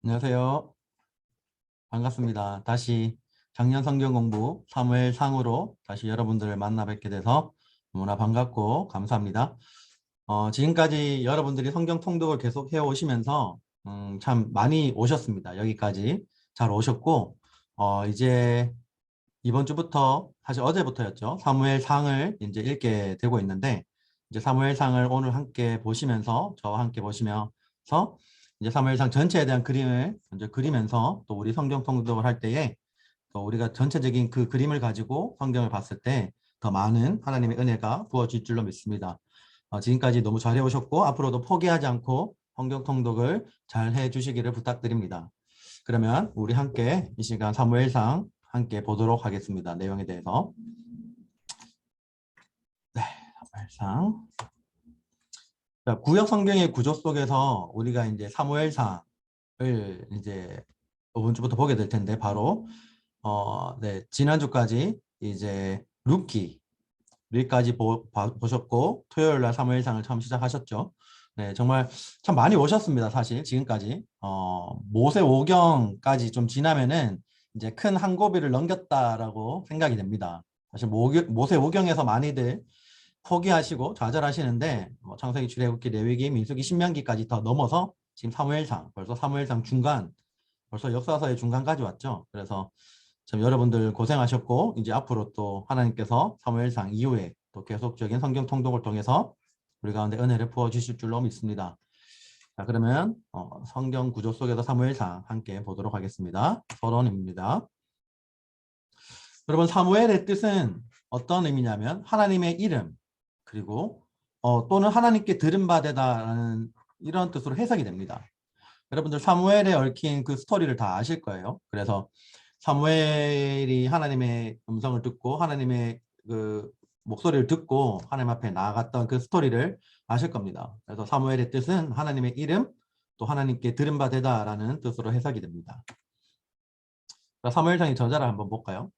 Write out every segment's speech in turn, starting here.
안녕하세요. 반갑습니다. 다시 작년 성경 공부 사무엘상으로 다시 여러분들을 만나 뵙게 돼서 너무나 반갑고 감사합니다. 지금까지 여러분들이 성경 통독을 계속 해 오시면서 참 많이 오셨습니다. 여기까지 잘 오셨고 이제 이번 주부터 사실 어제부터였죠. 사무엘상을 이제 읽게 되고 있는데 이제 사무엘상을 오늘 함께 보시면서 저와 함께 보시면서 이제 사무엘상 전체에 대한 그림을 먼저 그리면서 또 우리 성경 통독을 할 때에 또 우리가 전체적인 그 그림을 가지고 성경을 봤을 때 더 많은 하나님의 은혜가 부어질 줄로 믿습니다. 지금까지 너무 잘해 오셨고 앞으로도 포기하지 않고 성경 통독을 잘 해주시기를 부탁드립니다. 그러면 우리 함께 이 시간 사무엘상 함께 보도록 하겠습니다. 내용에 대해서. 네, 사무엘상. 자, 구약 성경의 구조 속에서 우리가 이제 사무엘상을 이제 이번 주부터 보게 될 텐데 바로 네, 지난주까지 이제 루키까지 보셨고 토요일 날 사무엘상을 처음 시작하셨죠. 네, 정말 참 많이 오셨습니다. 사실 지금까지 모세 오경까지 좀 지나면은 이제 큰 한 고비를 넘겼다라고 생각이 됩니다. 사실 모세 오경에서 많이들 포기하시고 좌절하시는데 창세기, 출애굽기, 레위기, 민수기, 신명기까지 더 넘어서 지금 사무엘상, 벌써 사무엘상 중간, 벌써 역사서의 중간까지 왔죠. 그래서 참 여러분들 고생하셨고 이제 앞으로 또 하나님께서 사무엘상 이후에 또 계속적인 성경 통독을 통해서 우리 가운데 은혜를 부어 주실 줄로 믿습니다. 자, 그러면 성경 구조 속에서 사무엘상 함께 보도록 하겠습니다. 서론입니다. 여러분, 사무엘의 뜻은 어떤 의미냐면 하나님의 이름 그리고 또는 하나님께 들은 바 되다라는 이런 뜻으로 해석이 됩니다. 여러분들 사무엘에 얽힌 그 스토리를 다 아실 거예요. 그래서 사무엘이 하나님의 음성을 듣고 하나님의 그 목소리를 듣고 하나님 앞에 나아갔던 그 스토리를 아실 겁니다. 그래서 사무엘의 뜻은 하나님의 이름 또 하나님께 들은 바 되다라는 뜻으로 해석이 됩니다. 사무엘상의 저자를 한번 볼까요?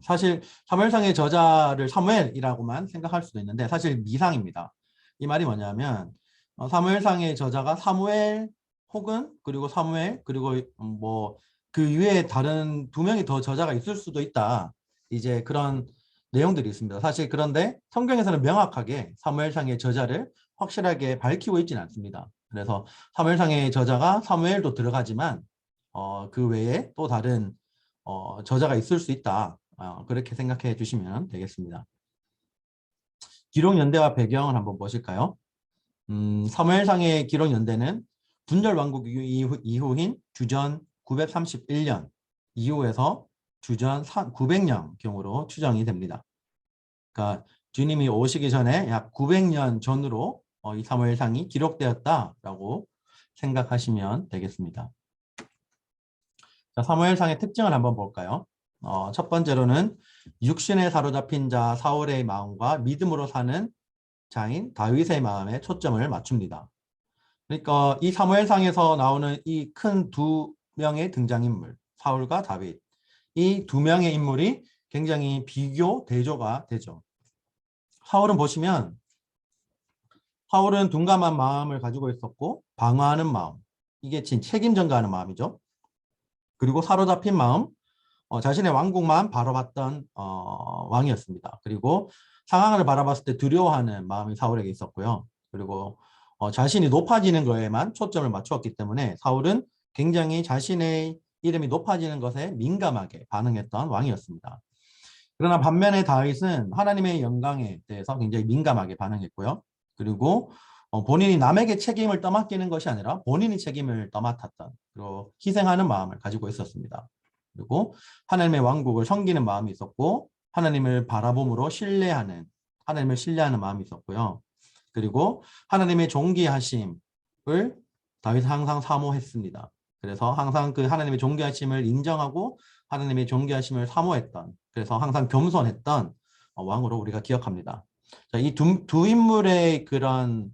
사실 사무엘상의 저자를 사무엘이라고만 생각할 수도 있는데 사실 미상입니다. 이 말이 뭐냐면 사무엘상의 저자가 사무엘 혹은 그리고 사무엘 그리고 뭐 그 이외에 다른 두 명이 더 저자가 있을 수도 있다. 이제 그런 내용들이 있습니다. 사실 그런데 성경에서는 명확하게 사무엘상의 저자를 확실하게 밝히고 있지는 않습니다. 그래서 사무엘상의 저자가 사무엘도 들어가지만 그 외에 또 다른 저자가 있을 수 있다. 그렇게 생각해 주시면 되겠습니다. 기록 연대와 배경을 한번 보실까요? 사무엘상의 기록 연대는 분열 왕국 이후인 주전 931년 이후에서 주전 900년경으로 추정이 됩니다. 그러니까 주님이 오시기 전에 약 900년 전으로 이 사무엘상이 기록되었다라고 생각하시면 되겠습니다. 자, 사무엘상의 특징을 한번 볼까요? 첫 번째로는 육신에 사로잡힌 자 사울의 마음과 믿음으로 사는 자인 다윗의 마음에 초점을 맞춥니다. 그러니까 이 사무엘상에서 나오는 이 큰 두 명의 등장인물, 사울과 다윗, 이 두 명의 인물이 굉장히 비교, 대조가 되죠. 사울은 보시면 사울은 둔감한 마음을 가지고 있었고 방어하는 마음, 이게 책임 전가하는 마음이죠. 그리고 사로잡힌 마음, 자신의 왕국만 바라봤던 왕이었습니다. 그리고 상황을 바라봤을 때 두려워하는 마음이 사울에게 있었고요. 그리고 자신이 높아지는 거에만 초점을 맞추었기 때문에 사울은 굉장히 자신의 이름이 높아지는 것에 민감하게 반응했던 왕이었습니다. 그러나 반면에 다윗은 하나님의 영광에 대해서 굉장히 민감하게 반응했고요. 그리고 본인이 남에게 책임을 떠맡기는 것이 아니라 본인이 책임을 떠맡았던 그리고 희생하는 마음을 가지고 있었습니다. 그리고 하나님의 왕국을 섬기는 마음이 있었고 하나님을 바라봄으로 하나님을 신뢰하는 마음이 있었고요. 그리고 하나님의 존귀하심을 다윗은 항상 사모했습니다. 그래서 항상 그 하나님의 존귀하심을 인정하고 하나님의 존귀하심을 사모했던, 그래서 항상 겸손했던 왕으로 우리가 기억합니다. 자, 이 두 인물의 그런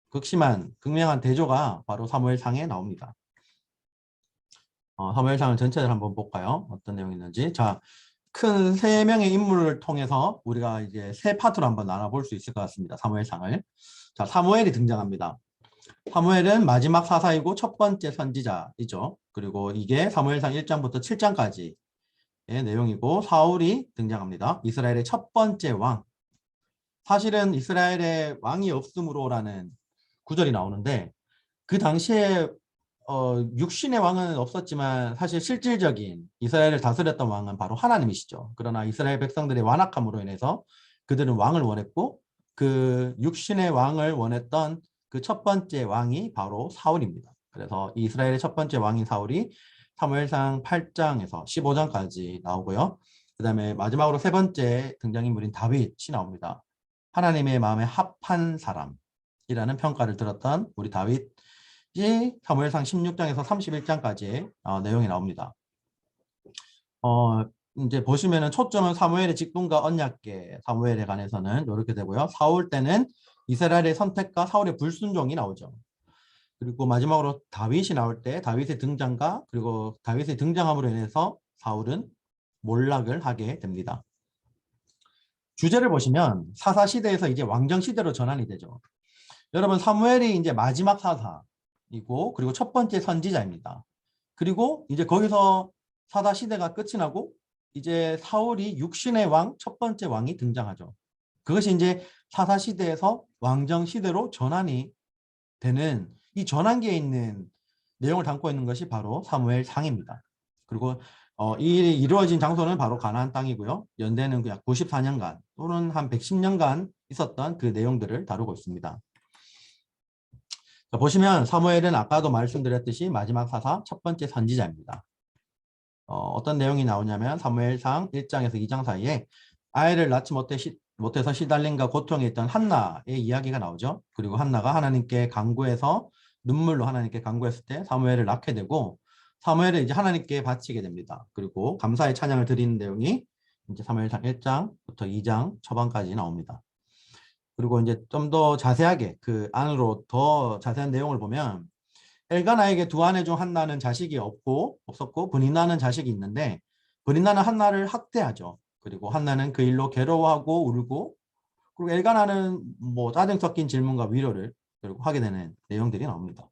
극심한 극명한 대조가 바로 사무엘상에 나옵니다. 사무엘상을 전체를 한번 볼까요? 어떤 내용이 있는지. 자, 큰 세 명의 인물을 통해서 우리가 이제 세 파트로 한번 나눠볼 수 있을 것 같습니다. 사무엘상을. 자, 사무엘이 등장합니다. 사무엘은 마지막 사사이고 첫 번째 선지자이죠. 그리고 이게 사무엘상 1장부터 7장까지의 내용이고 사울이 등장합니다. 이스라엘의 첫 번째 왕. 사실은 이스라엘에 왕이 없으므로라는 구절이 나오는데 그 당시에 육신의 왕은 없었지만 사실 실질적인 이스라엘을 다스렸던 왕은 바로 하나님이시죠. 그러나 이스라엘 백성들의 완악함으로 인해서 그들은 왕을 원했고 그 육신의 왕을 원했던 그 첫 번째 왕이 바로 사울입니다. 그래서 이스라엘의 첫 번째 왕인 사울이 사무엘상 8장에서 15장까지 나오고요. 그 다음에 마지막으로 세 번째 등장인물인 다윗이 나옵니다. 하나님의 마음에 합한 사람이라는 평가를 들었던 우리 다윗이 사무엘상 16장에서 31장까지의 내용이 나옵니다. 이제 보시면은 초점은 사무엘의 직분과 언약궤 사무엘에 관해서는 이렇게 되고요. 사울 때는 이스라엘의 선택과 사울의 불순종이 나오죠. 그리고 마지막으로 다윗이 나올 때 다윗의 등장과 그리고 다윗의 등장함으로 인해서 사울은 몰락을 하게 됩니다. 주제를 보시면 사사 시대에서 이제 왕정 시대로 전환이 되죠. 여러분 사무엘이 이제 마지막 사사이고 그리고 첫 번째 선지자입니다. 그리고 이제 거기서 사사 시대가 끝이 나고 이제 사울이 육신의 왕 첫 번째 왕이 등장하죠. 그것이 이제 사사 시대에서 왕정 시대로 전환이 되는 이 전환기에 있는 내용을 담고 있는 것이 바로 사무엘상입니다. 그리고 이 이루어진 장소는 바로 가나안 땅이고요. 연대는 약 94년간 또는 한 110년간 있었던 그 내용들을 다루고 있습니다. 자, 보시면 사무엘은 아까도 말씀드렸듯이 마지막 사사 첫 번째 선지자입니다. 어떤 내용이 나오냐면 사무엘상 1장에서 2장 사이에 아이를 낳지 못해서 시달림과 고통에 있던 한나의 이야기가 나오죠. 그리고 한나가 하나님께 간구해서 눈물로 하나님께 간구했을 때 사무엘을 낳게 되고 사무엘을 이제 하나님께 바치게 됩니다. 그리고 감사의 찬양을 드리는 내용이 이제 사무엘상 1장부터 2장 초반까지 나옵니다. 그리고 이제 좀 더 자세하게 그 안으로 더 자세한 내용을 보면 엘가나에게 두 아내 중 한나는 자식이 없었고 브니나는 자식이 있는데 브니나는 한나를 학대하죠. 그리고 한나는 그 일로 괴로워하고 울고 그리고 엘가나는 뭐 짜증 섞인 질문과 위로를 결국 하게 되는 내용들이 나옵니다.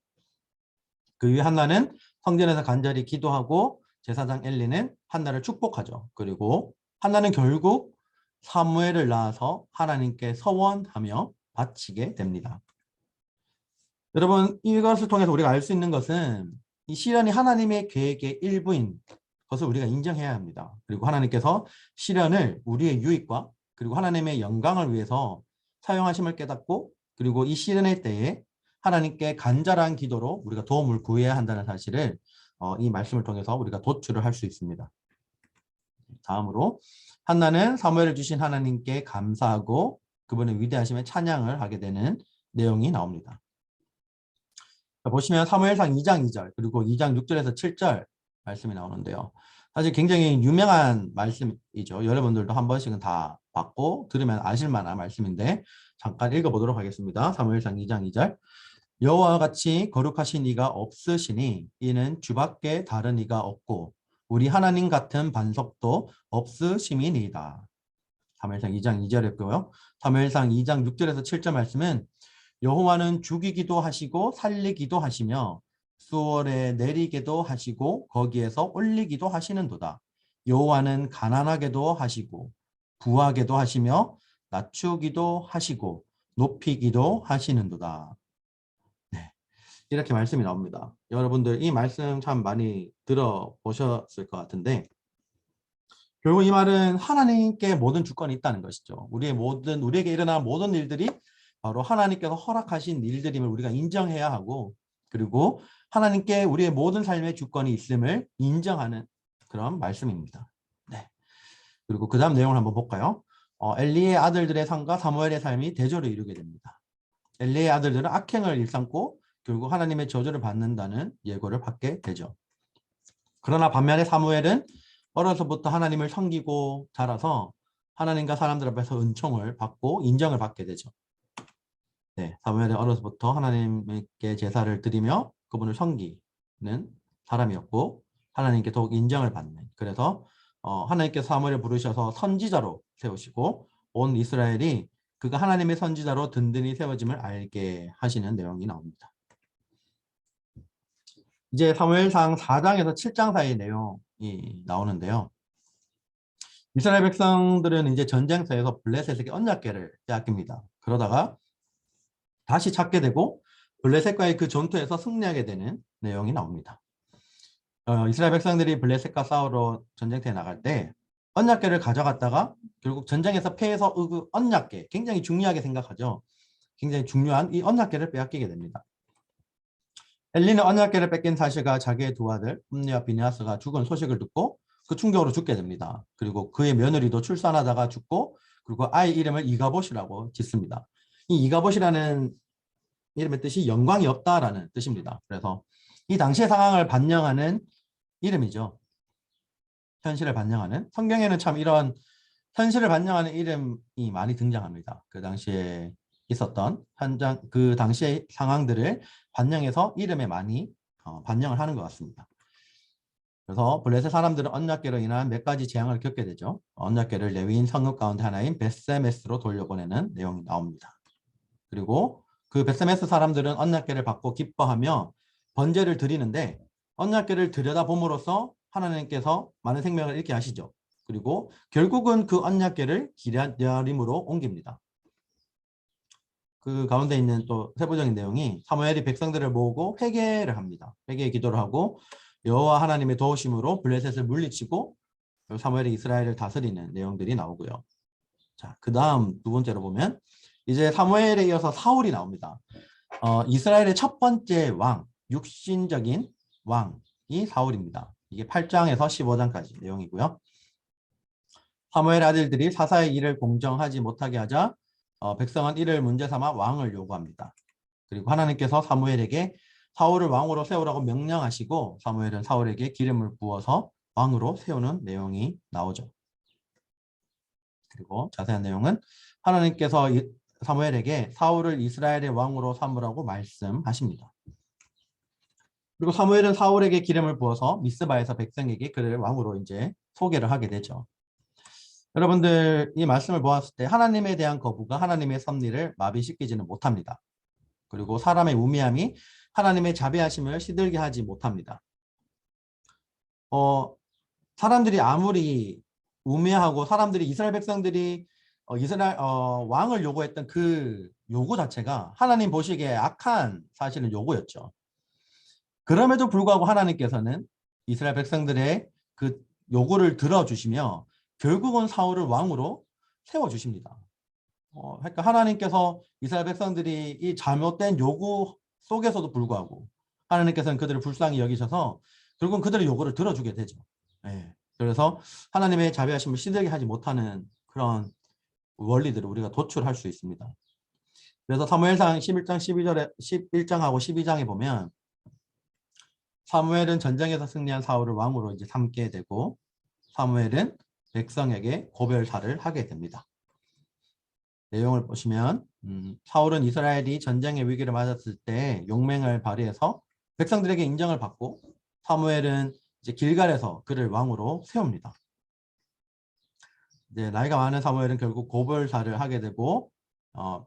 그 이후 한나는 성전에서 간절히 기도하고 제사장 엘리는 한나를 축복하죠. 그리고 한나는 결국 사무엘을 낳아서 하나님께 서원하며 바치게 됩니다. 여러분 이것을 통해서 우리가 알 수 있는 것은 이 시련이 하나님의 계획의 일부인 것을 우리가 인정해야 합니다. 그리고 하나님께서 시련을 우리의 유익과 그리고 하나님의 영광을 위해서 사용하심을 깨닫고 그리고 이 시련의 때에 하나님께 간절한 기도로 우리가 도움을 구해야 한다는 사실을 이 말씀을 통해서 우리가 도출을 할 수 있습니다. 다음으로 한나는 사무엘을 주신 하나님께 감사하고 그분의 위대하심에 찬양을 하게 되는 내용이 나옵니다. 보시면 사무엘상 2장 2절 그리고 2장 6절에서 7절 말씀이 나오는데요. 사실 굉장히 유명한 말씀이죠. 여러분들도 한 번씩은 다 받고 들으면 아실 만한 말씀인데 잠깐 읽어보도록 하겠습니다. 사무엘상 2장 2절 여호와와 같이 거룩하신 이가 없으시니 이는 주밖에 다른 이가 없고 우리 하나님 같은 반석도 없으심이니이다. 사무엘상 2장 2절이었고요. 사무엘상 2장 6절에서 7절 말씀은 여호와는 죽이기도 하시고 살리기도 하시며 수월에 내리게도 하시고 거기에서 올리기도 하시는도다. 여호와는 가난하게도 하시고 부하게도 하시며 낮추기도 하시고 높이기도 하시는도다. 네, 이렇게 말씀이 나옵니다. 여러분들 이 말씀 참 많이 들어보셨을 것 같은데 결국 이 말은 하나님께 모든 주권이 있다는 것이죠. 우리에게 일어난 모든 일들이 바로 하나님께서 허락하신 일들임을 우리가 인정해야 하고 그리고 하나님께 우리의 모든 삶의 주권이 있음을 인정하는 그런 말씀입니다. 네. 그리고 그 다음 내용을 한번 볼까요? 엘리의 아들들의 삶과 사무엘의 삶이 대조를 이루게 됩니다. 엘리의 아들들은 악행을 일삼고 결국 하나님의 저주를 받는다는 예고를 받게 되죠. 그러나 반면에 사무엘은 어려서부터 하나님을 섬기고 자라서 하나님과 사람들 앞에서 은총을 받고 인정을 받게 되죠. 네, 사무엘은 어려서부터 하나님께 제사를 드리며 그분을 섬기는 사람이었고 하나님께 더욱 인정을 받는 그래서 하나님께서 사무엘을 부르셔서 선지자로 세우시고 온 이스라엘이 그가 하나님의 선지자로 든든히 세워짐을 알게 하시는 내용이 나옵니다. 이제 사무엘상 4장에서 7장 사이의 내용이 나오는데요. 이스라엘 백성들은 이제 전쟁터에서 블레셋에게 언약궤를 빼앗깁니다. 그러다가 다시 찾게 되고 블레셋과의 그 전투에서 승리하게 되는 내용이 나옵니다. 이스라엘 백성들이 블레셋과 싸우러 전쟁터에 나갈 때 언약궤를 가져갔다가 결국 전쟁에서 패해서 그 언약궤, 굉장히 중요하게 생각하죠. 굉장히 중요한 이 언약궤를 빼앗기게 됩니다. 엘리는 언약궤를 뺏긴 사실과 자기의 두 아들 홈리와 비느하스가 죽은 소식을 듣고 그 충격으로 죽게 됩니다. 그리고 그의 며느리도 출산하다가 죽고, 그리고 아이 이름을 이가봇이라고 짓습니다. 이 이가봇이라는 이름의 뜻이 영광이 없다라는 뜻입니다. 그래서 이 당시의 상황을 반영하는 이름이죠. 현실을 반영하는. 성경에는 참 이런 현실을 반영하는 이름이 많이 등장합니다. 그 당시에 있었던 현장, 그 당시의 상황들을 반영해서 이름에 많이 반영을 하는 것 같습니다. 그래서 블레셋 사람들은 언약궤로 인한 몇 가지 재앙을 겪게 되죠. 언약궤를 레위인 성읍 가운데 하나인 벳세메스로 돌려보내는 내용이 나옵니다. 그리고 그 벳세메스 사람들은 언약궤를 받고 기뻐하며 번제를 드리는데, 언약궤를 들여다봄으로써 하나님께서 많은 생명을 잃게 하시죠. 그리고 결국은 그 언약궤를 기럇여림으로 옮깁니다. 그 가운데 있는 또 세부적인 내용이 사무엘이 백성들을 모으고 회개를 합니다. 회개의 기도를 하고 여호와 하나님의 도우심으로 블레셋을 물리치고 사무엘이 이스라엘을 다스리는 내용들이 나오고요. 자, 그 다음 두 번째로 보면 이제 사무엘에 이어서 사울이 나옵니다. 이스라엘의 첫 번째 왕, 육신적인 왕이 사울입니다. 이게 8장에서 15장까지 내용이고요. 사무엘 아들들이 사사의 일을 공정하지 못하게 하자 백성은 이를 문제 삼아 왕을 요구합니다. 그리고 하나님께서 사무엘에게 사울을 왕으로 세우라고 명령하시고 사무엘은 사울에게 기름을 부어서 왕으로 세우는 내용이 나오죠. 그리고 자세한 내용은 하나님께서 사무엘에게 사울을 이스라엘의 왕으로 삼으라고 말씀하십니다. 그리고 사무엘은 사울에게 기름을 부어서 미스바에서 백성에게 그를 왕으로 이제 소개를 하게 되죠. 여러분들 이 말씀을 보았을 때 하나님에 대한 거부가 하나님의 섭리를 마비시키지는 못합니다. 그리고 사람의 우매함이 하나님의 자비하심을 시들게 하지 못합니다. 사람들이 아무리 우매하고 사람들이 이스라엘 백성들이 이스라엘 왕을 요구했던 그 요구 자체가 하나님 보시기에 악한 사실은 요구였죠. 그럼에도 불구하고 하나님께서는 이스라엘 백성들의 그 요구를 들어주시며 결국은 사울을 왕으로 세워주십니다. 그러니까 하나님께서 이스라엘 백성들이 이 잘못된 요구 속에서도 불구하고 하나님께서는 그들을 불쌍히 여기셔서 결국은 그들의 요구를 들어주게 되죠. 예. 그래서 하나님의 자비하심을 시들게 하지 못하는 그런 원리들을 우리가 도출할 수 있습니다. 그래서 사무엘상 11장 11장하고 12장에 보면 사무엘은 전쟁에서 승리한 사울을 왕으로 이제 삼게 되고 사무엘은 백성에게 고별사를 하게 됩니다. 내용을 보시면 사울은 이스라엘이 전쟁의 위기를 맞았을 때 용맹을 발휘해서 백성들에게 인정을 받고 사무엘은 이제 길갈에서 그를 왕으로 세웁니다. 이제 나이가 많은 사무엘은 결국 고별사를 하게 되고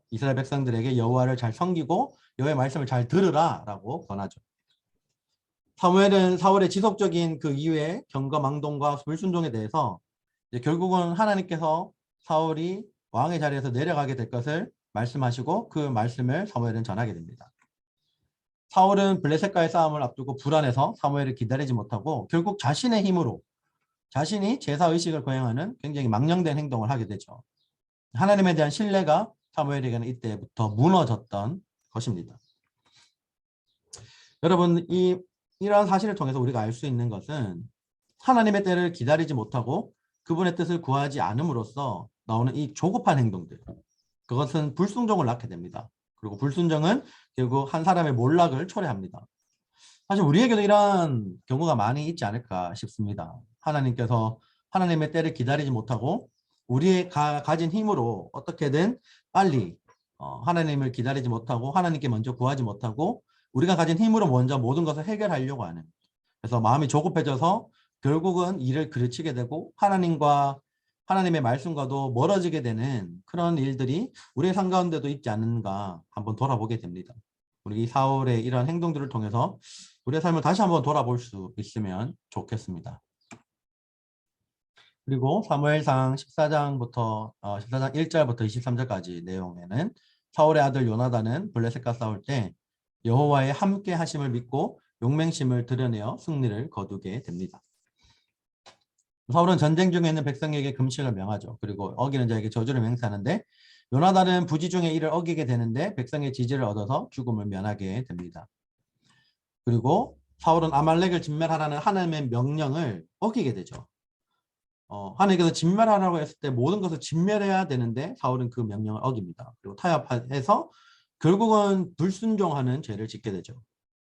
이스라엘 백성들에게 여호와를 잘 섬기고 여호와의 말씀을 잘 들으라라고 권하죠. 사무엘은 사울의 지속적인 그 이후의 경거망동과 불순종에 대해서 이제 결국은 하나님께서 사울이 왕의 자리에서 내려가게 될 것을 말씀하시고 그 말씀을 사무엘은 전하게 됩니다. 사울은 블레셋과의 싸움을 앞두고 불안해서 사무엘을 기다리지 못하고 결국 자신의 힘으로 자신이 제사의식을 거행하는 굉장히 망령된 행동을 하게 되죠. 하나님에 대한 신뢰가 사무엘에게는 이때부터 무너졌던 것입니다. 여러분 이러한 사실을 통해서 우리가 알 수 있는 것은 하나님의 때를 기다리지 못하고 그분의 뜻을 구하지 않음으로써 나오는 이 조급한 행동들, 그것은 불순종을 낳게 됩니다. 그리고 불순종은 결국 한 사람의 몰락을 초래합니다. 사실 우리에게도 이런 경우가 많이 있지 않을까 싶습니다. 하나님께서 하나님의 때를 기다리지 못하고 우리의 가진 힘으로 어떻게든 빨리 하나님을 기다리지 못하고 하나님께 먼저 구하지 못하고 우리가 가진 힘으로 먼저 모든 것을 해결하려고 하는, 그래서 마음이 조급해져서 결국은 일을 그르치게 되고 하나님의 말씀과도 멀어지게 되는 그런 일들이 우리의 삶 가운데도 있지 않는가 한번 돌아보게 됩니다. 우리 사울의 이런 행동들을 통해서 우리의 삶을 다시 한번 돌아볼 수 있으면 좋겠습니다. 그리고 사무엘상 14장부터 14장 1절부터 23절까지 내용에는 사울의 아들 요나단은 블레셋과 싸울 때 여호와의 함께 하심을 믿고 용맹심을 드러내어 승리를 거두게 됩니다. 사울은 전쟁 중에 있는 백성에게 금식을 명하죠. 그리고 어기는 자에게 저주를 맹세하는데 요나단은 부지 중에 이를 어기게 되는데 백성의 지지를 얻어서 죽음을 면하게 됩니다. 그리고 사울은 아말렉을 진멸하라는 하나님의 명령을 어기게 되죠. 하나님께서 진멸하라고 했을 때 모든 것을 진멸해야 되는데 사울은 그 명령을 어깁니다. 그리고 타협해서 결국은 불순종하는 죄를 짓게 되죠.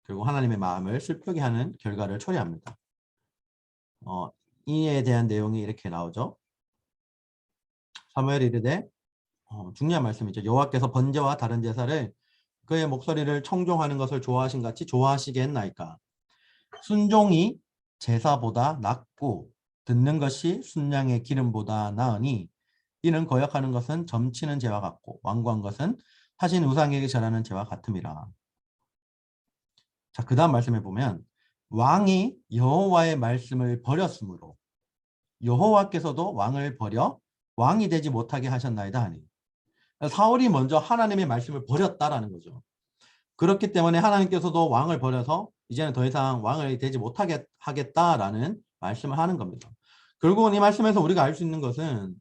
그리고 하나님의 마음을 슬프게 하는 결과를 초래합니다. 이에 대한 내용이 이렇게 나오죠. 사무엘이 이르되 중요한 말씀이죠. 여호와께서 번제와 다른 제사를 그의 목소리를 청종하는 것을 좋아하신 같이 좋아하시겠나이까. 순종이 제사보다 낫고 듣는 것이 순양의 기름보다 나으니 이는 거역하는 것은 점치는 죄와 같고 완고한 것은 하신 우상에게 절하는 죄와 같음이라. 자, 그 다음 말씀에 보면 왕이 여호와의 말씀을 버렸으므로 여호와께서도 왕을 버려 왕이 되지 못하게 하셨나이다 하니 사울이 먼저 하나님의 말씀을 버렸다라는 거죠. 그렇기 때문에 하나님께서도 왕을 버려서 이제는 더 이상 왕을 되지 못하게 하겠다라는 말씀을 하는 겁니다. 결국은 이 말씀에서 우리가 알 수 있는 것은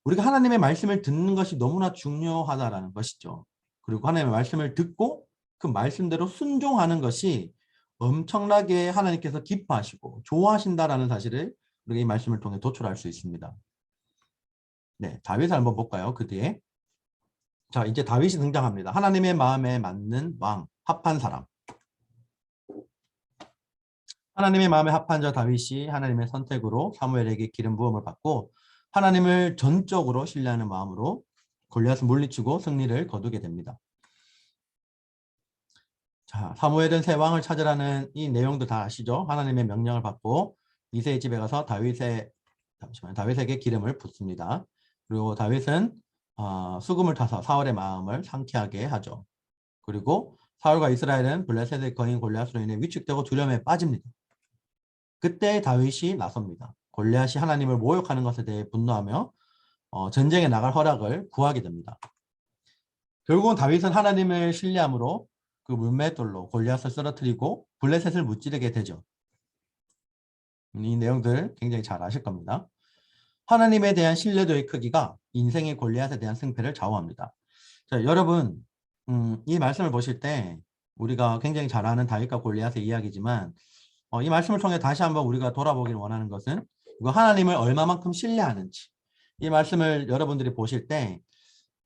우리가 하나님의 말씀을 듣는 것이 너무나 중요하다라는 것이죠. 그리고 하나님의 말씀을 듣고 그 말씀대로 순종하는 것이 엄청나게 하나님께서 기뻐하시고 좋아하신다라는 사실을 우리가 이 말씀을 통해 도출할 수 있습니다. 네, 다윗을 한번 볼까요? 그 뒤에. 자, 이제 다윗이 등장합니다. 하나님의 마음에 맞는 왕, 합한 사람. 하나님의 마음에 합한 자 다윗이 하나님의 선택으로 사무엘에게 기름 부음을 받고 하나님을 전적으로 신뢰하는 마음으로 골리앗을 물리치고 승리를 거두게 됩니다. 자, 사무엘은 새 왕을 찾으라는 이 내용도 다 아시죠? 하나님의 명령을 받고 이새의 집에 가서 다윗에게 기름을 붓습니다. 그리고 다윗은 수금을 타서 사울의 마음을 상쾌하게 하죠. 그리고 사울과 이스라엘은 블레셋의 거인 골리앗으로 인해 위축되고 두려움에 빠집니다. 그때 다윗이 나섭니다. 골리앗이 하나님을 모욕하는 것에 대해 분노하며 전쟁에 나갈 허락을 구하게 됩니다. 결국은 다윗은 하나님을 신뢰함으로 그 물맷돌로 골리앗을 쓰러뜨리고 블레셋을 무찌르게 되죠. 이 내용들 굉장히 잘 아실 겁니다. 하나님에 대한 신뢰도의 크기가 인생의 골리앗에 대한 승패를 좌우합니다. 자, 여러분 이 말씀을 보실 때 우리가 굉장히 잘 아는 다윗과 골리앗의 이야기지만 이 말씀을 통해 다시 한번 우리가 돌아보기를 원하는 것은 이거 하나님을 얼마만큼 신뢰하는지 이 말씀을 여러분들이 보실 때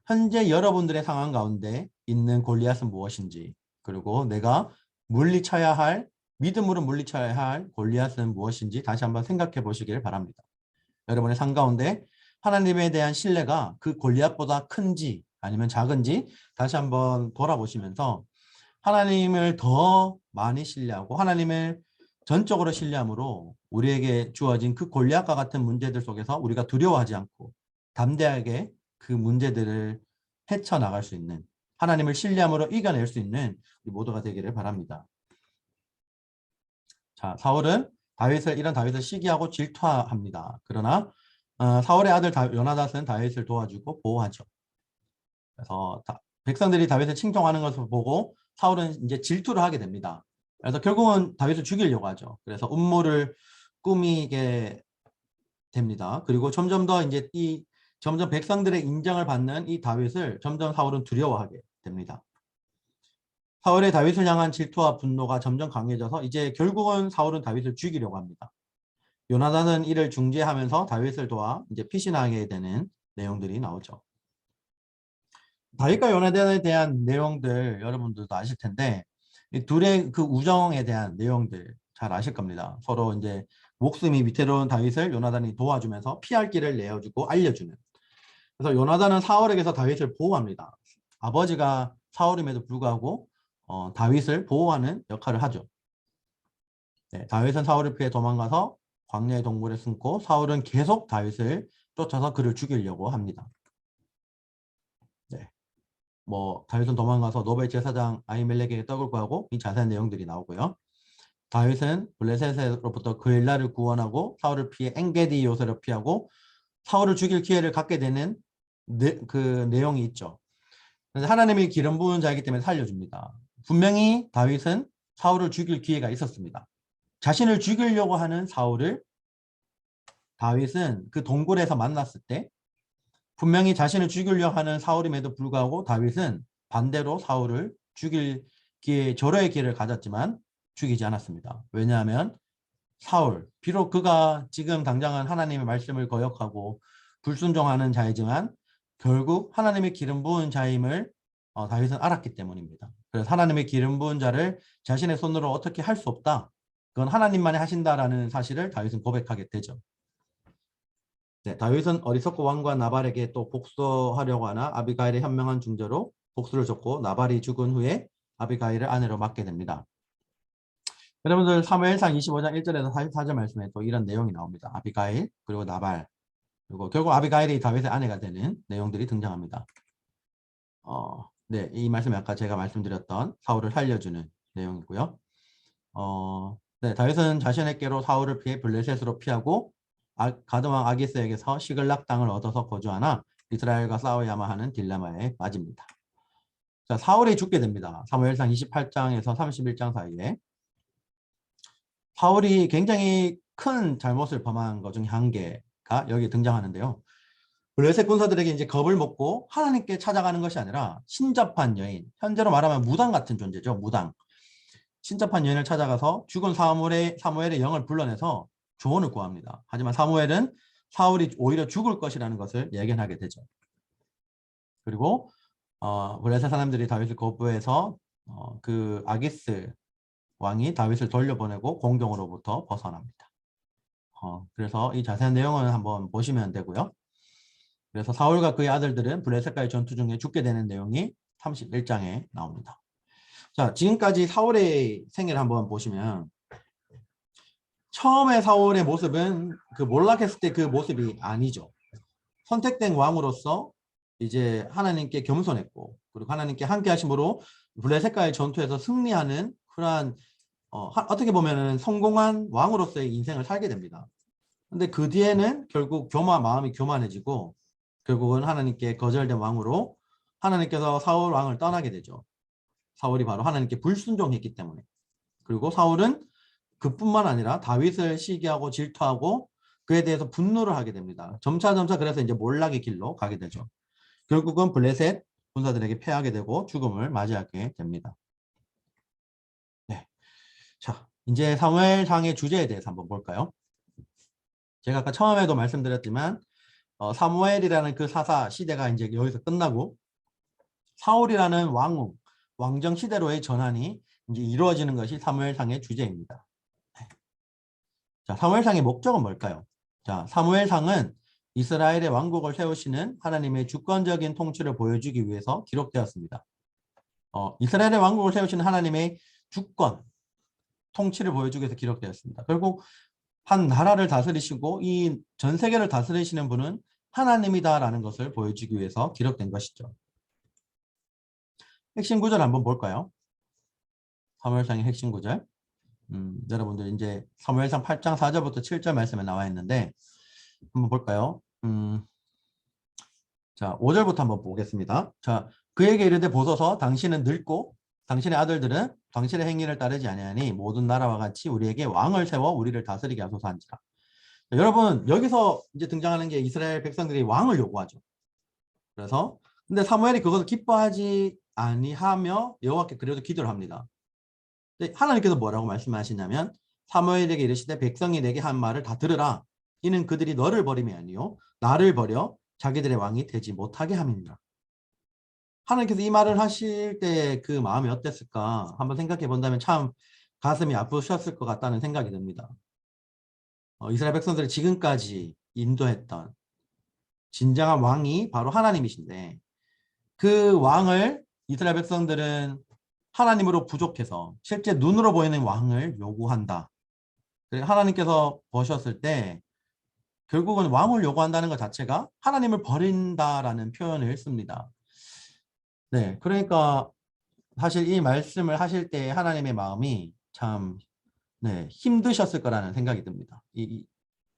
현재 여러분들의 상황 가운데 있는 골리앗은 무엇인지 그리고 내가 물리쳐야 할 믿음으로 물리쳐야 할 골리앗은 무엇인지 다시 한번 생각해 보시길 바랍니다. 여러분의 삶 가운데 하나님에 대한 신뢰가 그 골리앗보다 큰지 아니면 작은지 다시 한번 돌아보시면서 하나님을 더 많이 신뢰하고 하나님을 전적으로 신뢰함으로 우리에게 주어진 그 골리앗과 같은 문제들 속에서 우리가 두려워하지 않고 담대하게 그 문제들을 헤쳐나갈 수 있는 하나님을 신뢰함으로 이겨낼 수 있는 우리 모두가 되기를 바랍니다. 자, 사울은 이런 다윗을 시기하고 질투합니다. 그러나 사울의 아들 요나단은 다윗을 도와주고 보호하죠. 그래서 백성들이 다윗을 칭송하는 것을 보고 사울은 이제 질투를 하게 됩니다. 그래서 결국은 다윗을 죽이려고 하죠. 그래서 음모를 꾸미게 됩니다. 그리고 점점 더 이제 점점 백성들의 인정을 받는 이 다윗을 점점 사울은 두려워하게 됩니다. 사울의 다윗을 향한 질투와 분노가 점점 강해져서 이제 결국은 사울은 다윗을 죽이려고 합니다. 요나단은 이를 중재하면서 다윗을 도와 이제 피신하게 되는 내용들이 나오죠. 다윗과 요나단에 대한 내용들 여러분들도 아실 텐데 이 둘의 그 우정에 대한 내용들 잘 아실 겁니다. 서로 이제 목숨이 위태로운 다윗을 요나단이 도와주면서 피할 길을 내어주고 알려주는. 그래서 요나단은 사울에게서 다윗을 보호합니다. 아버지가 사울임에도 불구하고 다윗을 보호하는 역할을 하죠. 네, 다윗은 사울을 피해 도망가서 광야의 동굴에 숨고 사울은 계속 다윗을 쫓아서 그를 죽이려고 합니다. 네. 다윗은 도망가서 노베 제사장 아히멜렉에게 떡을 구하고 이 자세한 내용들이 나오고요. 다윗은 블레셋으로부터 그 일날을 구원하고 사울을 피해 엔게디 요새를 피하고 사울을 죽일 기회를 갖게 되는 그 내용이 있죠. 그래서 하나님이 기름 부은 자이기 때문에 살려줍니다. 분명히 다윗은 사울을 죽일 기회가 있었습니다. 자신을 죽이려고 하는 사울을 다윗은 그 동굴에서 만났을 때 분명히 자신을 죽이려고 하는 사울임에도 불구하고 다윗은 반대로 사울을 죽일 기회, 절호의 기회를 가졌지만 죽이지 않았습니다. 왜냐하면 사울, 비록 그가 지금 당장은 하나님의 말씀을 거역하고 불순종하는 자이지만 결국 하나님의 기름 부은 자임을 다윗은 알았기 때문입니다. 그래서 하나님의 기름 부은 자를 자신의 손으로 어떻게 할 수 없다. 그건 하나님만이 하신다라는 사실을 다윗은 고백하게 되죠. 네, 다윗은 어리석고 왕과 나발에게 또 복수하려고 하나 아비가일의 현명한 중재로 복수를 줬고 나발이 죽은 후에 아비가일을 아내로 맡게 됩니다. 여러분들 사무엘상 25장 1절에서 44절 말씀에 또 이런 내용이 나옵니다. 아비가일 그리고 나발 그리고 결국 아비가일이 다윗의 아내가 되는 내용들이 등장합니다. 네, 이 말씀이 아까 제가 말씀드렸던 사울을 살려주는 내용이고요. 네, 다윗은 자신에게로 사울을 피해 블레셋으로 피하고 가드왕 아기스에게서 시글락 땅을 얻어서 거주하나 이스라엘과 싸워야만 하는 딜레마에 빠집니다. 자, 사울이 죽게 됩니다. 사무엘상 28장에서 31장 사이에 사울이 굉장히 큰 잘못을 범한 것 중에 한 개가 여기 등장하는데요. 블레셋 군사들에게 이제 겁을 먹고 하나님께 찾아가는 것이 아니라 신접한 여인, 현재로 말하면 무당 같은 존재죠. 무당. 신접한 여인을 찾아가서 죽은 사무엘의 영을 불러내서 조언을 구합니다. 하지만 사무엘은 사울이 오히려 죽을 것이라는 것을 예견하게 되죠. 그리고 블레셋 사람들이 다윗을 거부해서 그 아기스 왕이 다윗을 돌려보내고 공경으로부터 벗어납니다. 그래서 이 자세한 내용은 한번 보시면 되고요. 그래서 사울과 그의 아들들은 블레셋과의 전투 중에 죽게 되는 내용이 31장에 나옵니다. 자, 지금까지 사울의 생애를 한번 보시면 처음에 사울의 모습은 그 몰락했을 때 그 모습이 아니죠. 선택된 왕으로서 이제 하나님께 겸손했고 그리고 하나님께 함께 하심으로 블레셋과의 전투에서 승리하는 그러한 어떻게 보면 성공한 왕으로서의 인생을 살게 됩니다. 근데 그 뒤에는 결국 마음이 교만해지고 결국은 하나님께 거절된 왕으로 하나님께서 사울 왕을 떠나게 되죠. 사울이 바로 하나님께 불순종했기 때문에. 그리고 사울은 그뿐만 아니라 다윗을 시기하고 질투하고 그에 대해서 분노를 하게 됩니다. 점차 그래서 이제 몰락의 길로 가게 되죠. 결국은 블레셋 군사들에게 패하게 되고 죽음을 맞이하게 됩니다. 네. 자, 이제 사무엘상의 주제에 대해서 한번 볼까요? 제가 아까 처음에도 말씀드렸지만 사무엘이라는 그 사사 시대가 이제 여기서 끝나고 사울이라는 왕정 시대로의 전환이 이제 이루어지는 것이 사무엘상의 주제입니다. 자, 사무엘상의 목적은 뭘까요? 자, 사무엘상은 이스라엘의 왕국을 세우시는 하나님의 주권적인 통치를 보여주기 위해서 기록되었습니다. 이스라엘의 왕국을 세우시는 하나님의 주권, 통치를 보여주기 위해서 기록되었습니다. 결국 한 나라를 다스리시고 이 전 세계를 다스리시는 분은 하나님이다라는 것을 보여주기 위해서 기록된 것이죠. 핵심 구절 한번 볼까요? 사무엘상의 핵심 구절. 여러분들 이제 사무엘상 8장 4절부터 7절 말씀에 나와 있는데 한번 볼까요? 자, 5절부터 한번 보겠습니다. 자, 그에게 이르되 보소서 당신은 늙고 당신의 아들들은 당신의 행위를 따르지 아니하니 모든 나라와 같이 우리에게 왕을 세워 우리를 다스리게 하소서 한지라. 자, 여러분 여기서 이제 등장하는 게 이스라엘 백성들이 왕을 요구하죠. 그래서 근데 사무엘이 그것을 기뻐하지 아니하며 여호와께 그래도 기도를 합니다. 하나님께서 뭐라고 말씀하시냐면 사무엘에게 이르시되 백성이 내게 한 말을 다 들으라. 이는 그들이 너를 버림이 아니요 나를 버려 자기들의 왕이 되지 못하게 함이니라. 하나님께서 이 말을 하실 때 그 마음이 어땠을까 한번 생각해 본다면 참 가슴이 아프셨을 것 같다는 생각이 듭니다. 이스라엘 백성들이 지금까지 인도했던 진정한 왕이 바로 하나님이신데 그 왕을 이스라엘 백성들은 하나님으로 부족해서 실제 눈으로 보이는 왕을 요구한다. 하나님께서 보셨을 때 결국은 왕을 요구한다는 것 자체가 하나님을 버린다라는 표현을 씁니다. 네, 그러니까 사실 이 말씀을 하실 때 하나님의 마음이 참 네, 힘드셨을 거라는 생각이 듭니다.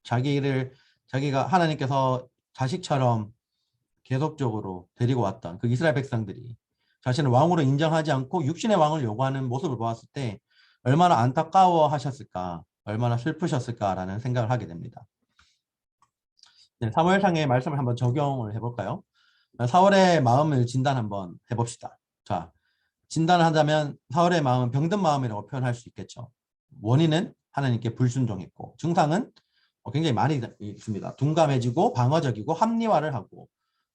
자기가 하나님께서 자식처럼 계속적으로 데리고 왔던 그 이스라엘 백성들이 자신을 왕으로 인정하지 않고 육신의 왕을 요구하는 모습을 보았을 때 얼마나 안타까워 하셨을까, 얼마나 슬프셨을까라는 생각을 하게 됩니다. 네, 사무엘상의 말씀을 한번 적용을 해볼까요? 4월의 마음을 진단 한번 해봅시다. 자, 진단을 하자면 4월의 마음은 병든 마음이라고 표현할 수 있겠죠. 원인은 하나님께 불순종했고, 증상은 굉장히 많이 있습니다. 둔감해지고 방어적이고 합리화를 하고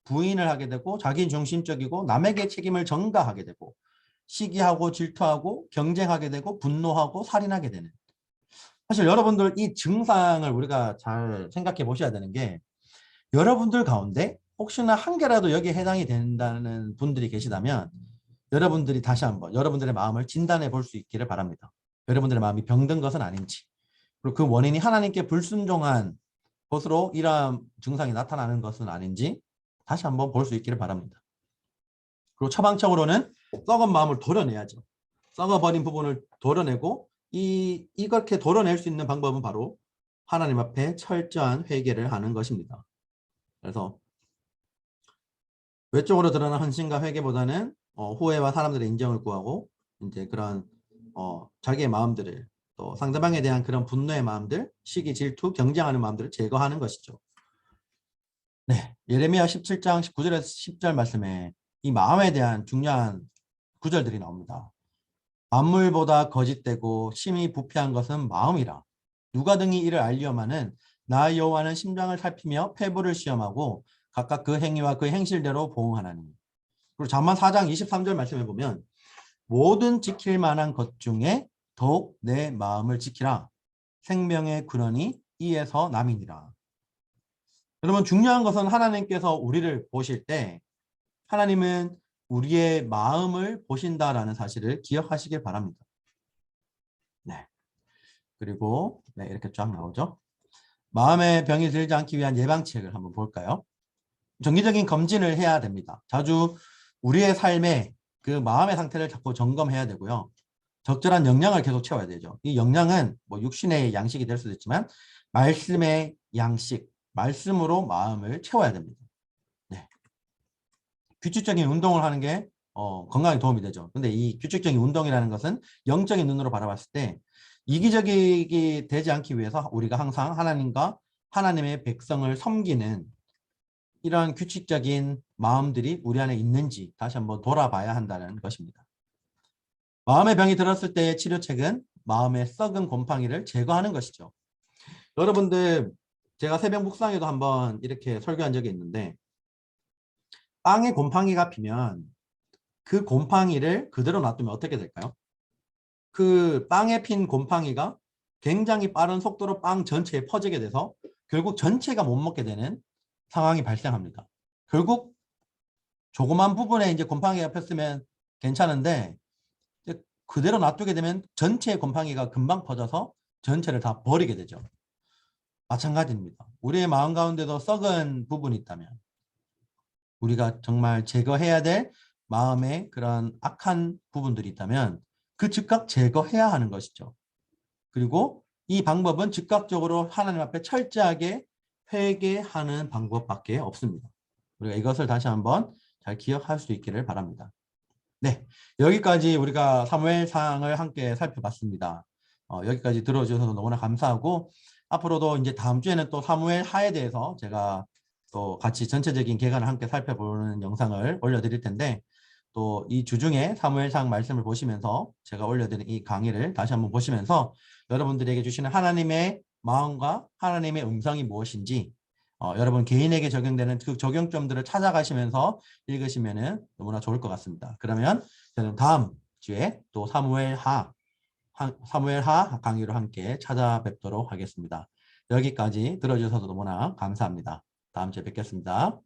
부인을 하게 되고 자기중심적이고 남에게 책임을 전가하게 되고 시기하고 질투하고 경쟁하게 되고 분노하고 살인하게 되는, 사실 여러분들 이 증상을 우리가 잘 생각해 보셔야 되는 게, 여러분들 가운데 혹시나 한 개라도 여기에 해당이 된다는 분들이 계시다면 여러분들이 다시 한번 여러분들의 마음을 진단해 볼 수 있기를 바랍니다. 여러분들의 마음이 병든 것은 아닌지, 그리고 그 원인이 하나님께 불순종한 것으로 이러한 증상이 나타나는 것은 아닌지 다시 한번 볼 수 있기를 바랍니다. 그리고 처방적으로는 썩은 마음을 도려내야죠. 썩어버린 부분을 도려내고 이렇게 도려낼 수 있는 방법은 바로 하나님 앞에 철저한 회개를 하는 것입니다. 그래서 외적으로 드러난 헌신과 회개보다는 후회와 사람들의 인정을 구하고 이제 그런 자기의 마음들을, 또 상대방에 대한 그런 분노의 마음들, 시기, 질투, 경쟁하는 마음들을 제거하는 것이죠. 네, 예레미야 17장 19절에서 10절 말씀에 이 마음에 대한 중요한 구절들이 나옵니다. 만물보다 거짓되고 심히 부패한 것은 마음이라. 누가 등이 이를 알려마는 나 여호와는 심장을 살피며 폐부를 시험하고 각각 그 행위와 그 행실대로 보응하나니. 그리고 잠언 4장 23절 말씀해 보면 모든 지킬 만한 것 중에 더욱 내 마음을 지키라. 생명의 근원이 이에서 남이니라. 여러분, 중요한 것은 하나님께서 우리를 보실 때 하나님은 우리의 마음을 보신다라는 사실을 기억하시길 바랍니다. 네. 그리고 네, 이렇게 쫙 나오죠. 마음의 병이 들지 않기 위한 예방책을 한번 볼까요? 정기적인 검진을 해야 됩니다. 자주 우리의 삶에 그 마음의 상태를 자꾸 점검해야 되고요. 적절한 영양을 계속 채워야 되죠. 이 영양은 뭐 육신의 양식이 될 수도 있지만 말씀의 양식, 말씀으로 마음을 채워야 됩니다. 네. 규칙적인 운동을 하는 게 건강에 도움이 되죠. 근데 이 규칙적인 운동이라는 것은 영적인 눈으로 바라봤을 때 이기적이 되지 않기 위해서 우리가 항상 하나님과 하나님의 백성을 섬기는 이런 규칙적인 마음들이 우리 안에 있는지 다시 한번 돌아봐야 한다는 것입니다. 마음의 병이 들었을 때의 치료책은 마음의 썩은 곰팡이를 제거하는 것이죠. 여러분들, 제가 새벽 묵상에도 한번 이렇게 설교한 적이 있는데, 빵에 곰팡이가 피면 그 곰팡이를 그대로 놔두면 어떻게 될까요? 그 빵에 핀 곰팡이가 굉장히 빠른 속도로 빵 전체에 퍼지게 돼서 결국 전체가 못 먹게 되는 상황이 발생합니다. 결국 조그만 부분에 이제 곰팡이가 폈으면 괜찮은데 그대로 놔두게 되면 전체의 곰팡이가 금방 퍼져서 전체를 다 버리게 되죠. 마찬가지입니다. 우리의 마음 가운데도 썩은 부분이 있다면 우리가 정말 제거해야 될 마음의 그런 악한 부분들이 있다면 그 즉각 제거해야 하는 것이죠. 그리고 이 방법은 즉각적으로 하나님 앞에 철저하게 회개하는 방법밖에 없습니다. 우리가 이것을 다시 한번 잘 기억할 수 있기를 바랍니다. 네, 여기까지 우리가 사무엘상을 함께 살펴봤습니다. 여기까지 들어주셔서 너무나 감사하고 앞으로도 이제 다음 주에는 또 사무엘하에 대해서 제가 또 같이 전체적인 개관을 함께 살펴보는 영상을 올려드릴 텐데 또 이 주중에 사무엘상 말씀을 보시면서 제가 올려드린 이 강의를 다시 한번 보시면서 여러분들에게 주시는 하나님의 마음과 하나님의 음성이 무엇인지 여러분 개인에게 적용되는 그 적용점들을 찾아가시면서 읽으시면 너무나 좋을 것 같습니다. 그러면 저는 다음 주에 또 사무엘하 강의로 함께 찾아뵙도록 하겠습니다. 여기까지 들어주셔서 너무나 감사합니다. 다음 주에 뵙겠습니다.